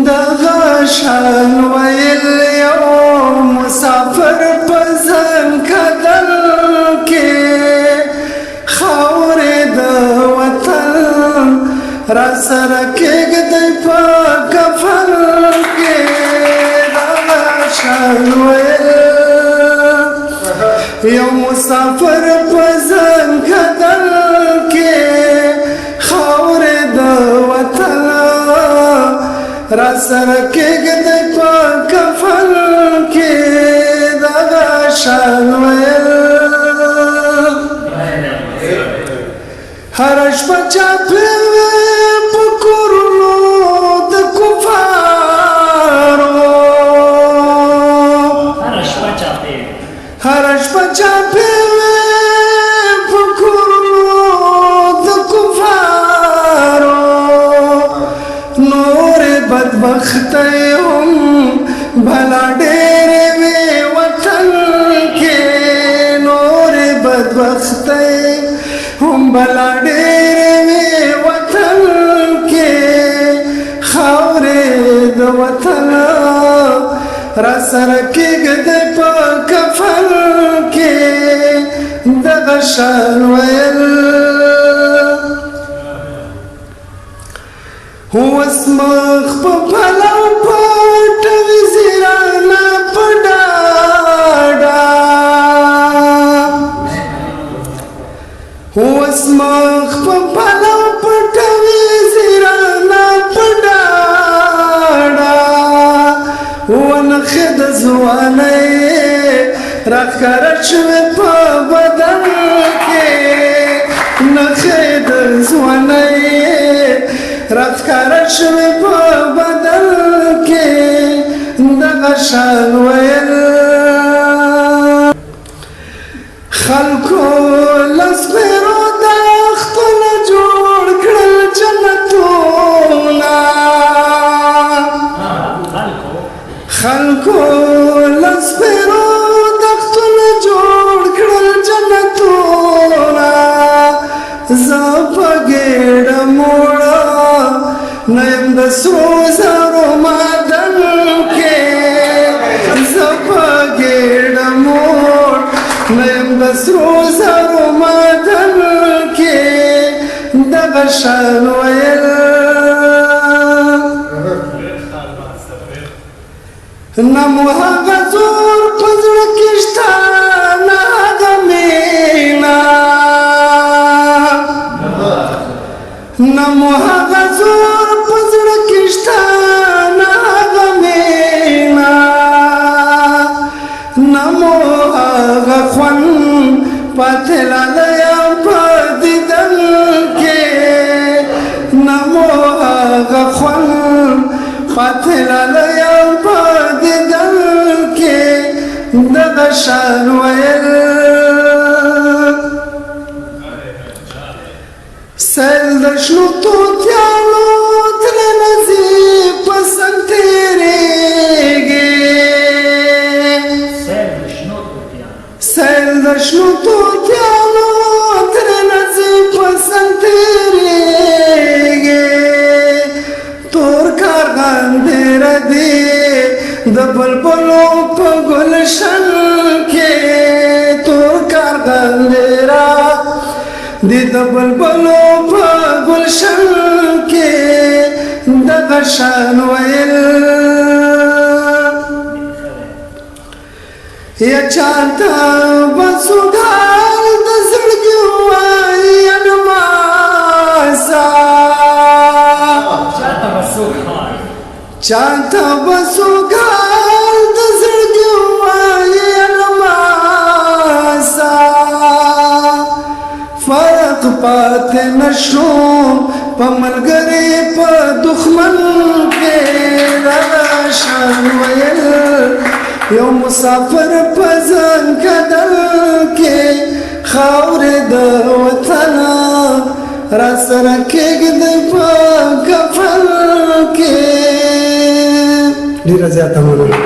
دغه شان ویل یو مسافر په ځنکدن کې خاورې د وطن را سره کېږدی په کفن کې دغه شان ویل یو مسافر په ځنکدن کې خاورې د وطن را سره کېږدی په کفن کې دغه شان ویل هره شپه چاپې په کورونو د کفارو هره شپه چاپې په کورونو د کفارو نورې بدبختۍ هم بلا ډېرې وې وطن کې نورې بدبختۍ هم بلا ډېرې وې وطن کې خاورې د وطن را سره کېږدی په کفن کې دغه شان ویل اوس مخ په پلو پټوي زیرانه په ډاډه اوس مخ په پلو پټوي زیرانه په ډاډه ونښې د ځوانۍ راښکاره شوې په بدن کې نښې د ځوانۍ راښکاره شوې په بدن کې دغه شان ویل خلکو له سپېرو دښتو نه جوړ کړل جنتونه خلکو له سپېرو دښتو نه جوړ کړل جنتونه زه په ګېډه موړه نه یم د سرو زرو معدن کې زه په ګېډه موړ نه یم د سرو زرو معدن کې دغه شان ویل نه مو هغه زور په زړه کې شته نه هغه مینه نه مو هغه زور په زړه کې شته نه هغه مینه نه مو هغه خوند پاتې لالی په دیدن کې نه مو هغه خوند پاتې لالی په دیدن کې دغه شان ویل سیل د شنو توتیانو ترنه ځي په سر تېرېږي سیل د شنو توتیانو ترنه ځي په سر تېرېږي تور کارغان ډېره دي د بلبلو په ګلشن کې تور کارغان ډېره دي د بلبلو په ګلشن کې دغه شان ویل یا چاته به سوګال د زړګي وایي نمازه چاته به سوګال د زړګي وایي نمازه فرق پاتې نشو په ملګري په دښمن کې دغه شان ویل یو مسافر په ځنکدن کې خاورې د وطن را سره کېږدی په کفن کې ډېره زیاته مننه